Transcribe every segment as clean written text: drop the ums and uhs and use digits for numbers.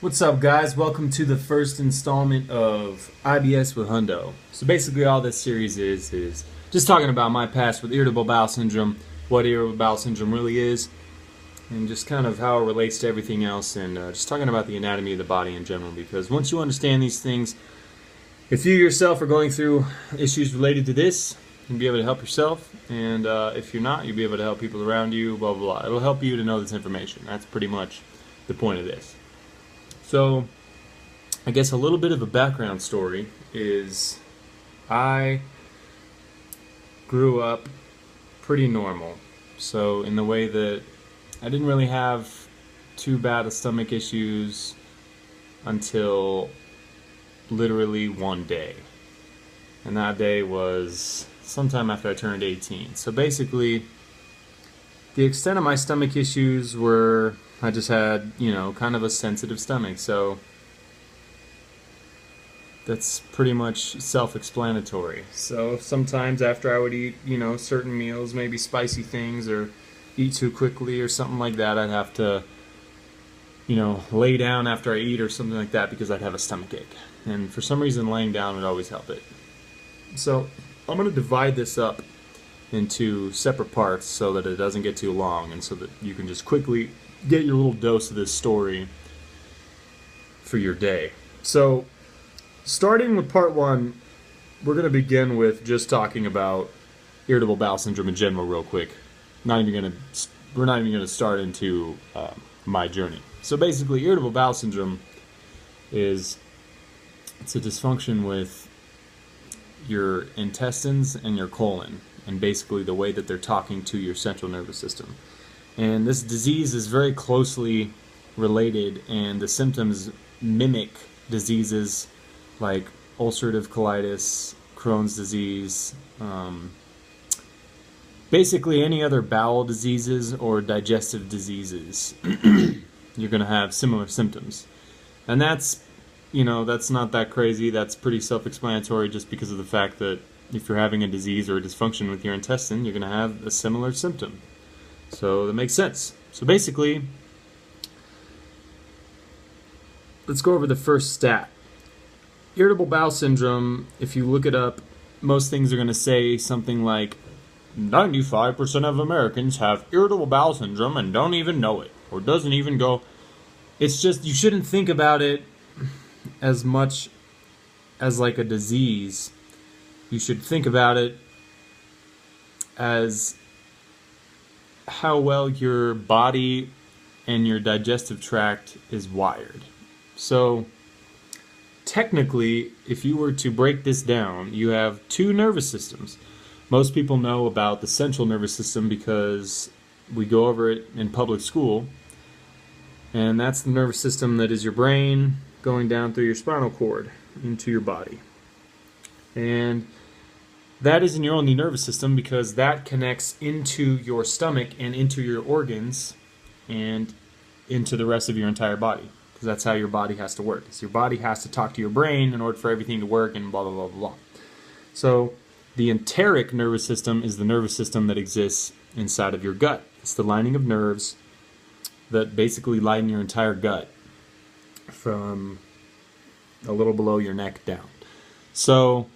What's up, guys? Welcome to the first installment of IBS with Hundo. So basically all this series is just talking about my past with irritable bowel syndrome, what irritable bowel syndrome really is, and just kind of how it relates to everything else, and just talking about the anatomy of the body in general, because once you understand these things, if you yourself are going through issues related to this, you'll be able to help yourself, and if you're not, you'll be able to help people around you, blah, blah, blah. It'll help you to know this information. That's pretty much the point of this. So, I guess a little bit of a background story is I grew up pretty normal. So, in the way that I didn't really have too bad of stomach issues until literally one day. And that day was sometime after I turned 18. So basically, the extent of my stomach issues were I just had, kind of a sensitive stomach. So that's pretty much self-explanatory. So sometimes after I would eat, certain meals, maybe spicy things or eat too quickly or something like that, I'd have to, lay down after I eat or something like that because I'd have a stomach ache. And for some reason, laying down would always help it. So I'm going to divide this up into separate parts so that it doesn't get too long and so that you can just quickly get your little dose of this story for your day. So starting with part one, we're going to begin with just talking about irritable bowel syndrome in general real quick. We're not even going to start into my journey. So basically, irritable bowel syndrome it's a dysfunction with your intestines and your colon, and basically the way that they're talking to your central nervous system. And this disease is very closely related, and the symptoms mimic diseases like ulcerative colitis, Crohn's disease, basically any other bowel diseases or digestive diseases. You're going to have similar symptoms. And that's not that crazy. That's pretty self-explanatory just because of the fact that if you're having a disease or a dysfunction with your intestine, you're going to have a similar symptom. So that makes sense. So basically, let's go over the first stat. Irritable bowel syndrome, if you look it up, most things are going to say something like 95% of Americans have irritable bowel syndrome and don't even know it, or doesn't even go. It's just, you shouldn't think about it as much as like a disease. You should think about it as how well your body and your digestive tract is wired. So technically, if you were to break this down, you have two nervous systems. Most people know about the central nervous system because we go over it in public school, and that's the nervous system that is your brain going down through your spinal cord into your body. And that isn't your only nervous system because that connects into your stomach and into your organs and into the rest of your entire body, because that's how your body has to work. So your body has to talk to your brain in order for everything to work and blah, blah, blah, blah, blah. So the enteric nervous system is the nervous system that exists inside of your gut. It's the lining of nerves that basically line your entire gut from a little below your neck down. So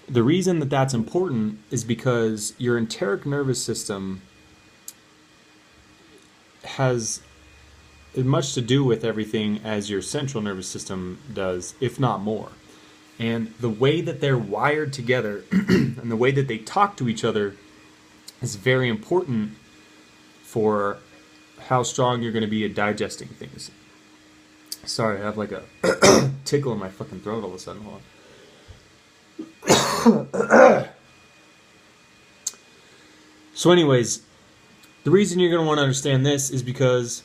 the reason that that's important is because your enteric nervous system has as much to do with everything as your central nervous system does, if not more. And the way that they're wired together and the way that they talk to each other is very important for how strong you're going to be at digesting things. Sorry, I have like a tickle in my fucking throat all of a sudden. Hold on. So anyways, the reason you're going to want to understand this is because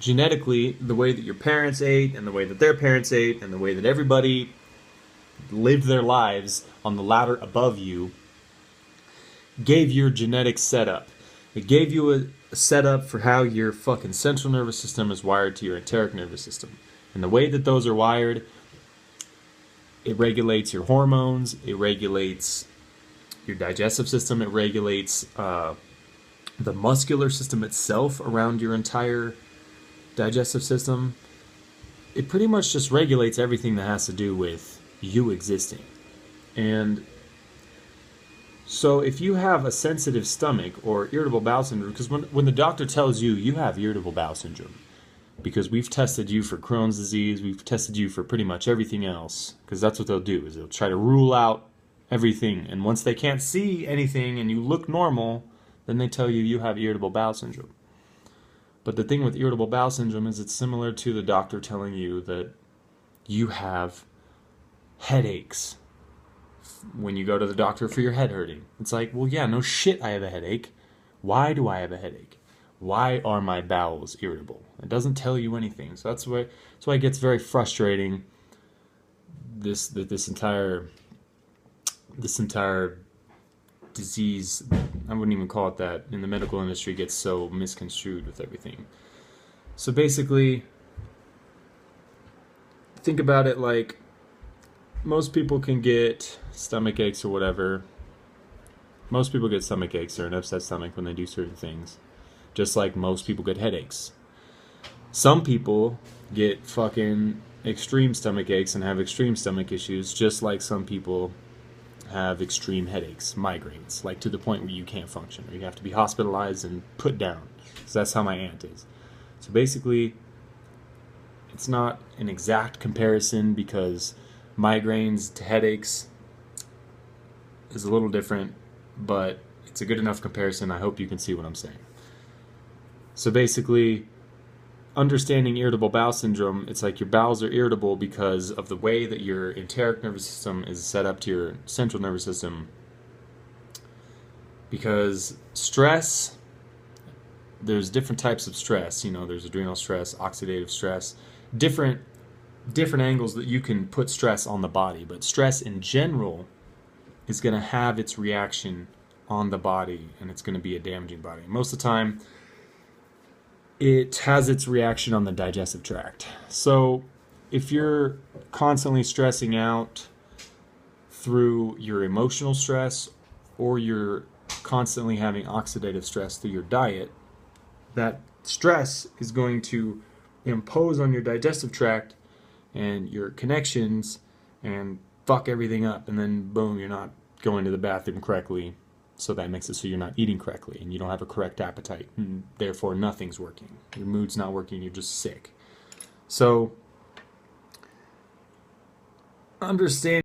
genetically, the way that your parents ate and the way that their parents ate and the way that everybody lived their lives on the ladder above you gave your genetic setup. It gave you a setup for how your fucking central nervous system is wired to your enteric nervous system. And the way that those are wired, it regulates your hormones, it regulates your digestive system, it regulates the muscular system itself around your entire digestive system. it pretty much just regulates everything that has to do with you existing. And so if you have a sensitive stomach or irritable bowel syndrome, because when the doctor tells you you have irritable bowel syndrome, because we've tested you for Crohn's disease, we've tested you for pretty much everything else, because that's what they'll do, is they'll try to rule out everything. And once they can't see anything and you look normal, then they tell you you have irritable bowel syndrome. But the thing with irritable bowel syndrome is it's similar to the doctor telling you that you have headaches when you go to the doctor for your head hurting. It's like, well, yeah, no shit, I have a headache. Why do I have a headache? Why are my bowels irritable? It doesn't tell you anything. So that's why it gets very frustrating. This entire disease, I wouldn't even call it that, in the medical industry, gets so misconstrued with everything. So basically, think about it like most people can get stomach aches or whatever. Most people get stomach aches or an upset stomach when they do certain things. Just like most people get headaches. Some people get fucking extreme stomach aches and have extreme stomach issues, just like some people have extreme headaches, migraines, like to the point where you can't function, or you have to be hospitalized and put down. So that's how my aunt is. So basically, it's not an exact comparison because migraines to headaches is a little different, but it's a good enough comparison. I hope you can see what I'm saying. So basically, understanding irritable bowel syndrome, it's like your bowels are irritable because of the way that your enteric nervous system is set up to your central nervous system. Because stress, there's different types of stress. You know, there's adrenal stress, oxidative stress, different angles that you can put stress on the body. But stress in general is going to have its reaction on the body, and it's going to be a damaging body. Most of the time, it has its reaction on the digestive tract. So if you're constantly stressing out through your emotional stress, or you're constantly having oxidative stress through your diet, that stress is going to impose on your digestive tract and your connections and fuck everything up. And then boom, you're not going to the bathroom correctly. So that makes it so you're not eating correctly and you don't have a correct appetite, and therefore nothing's working. Your mood's not working, you're just sick. So understand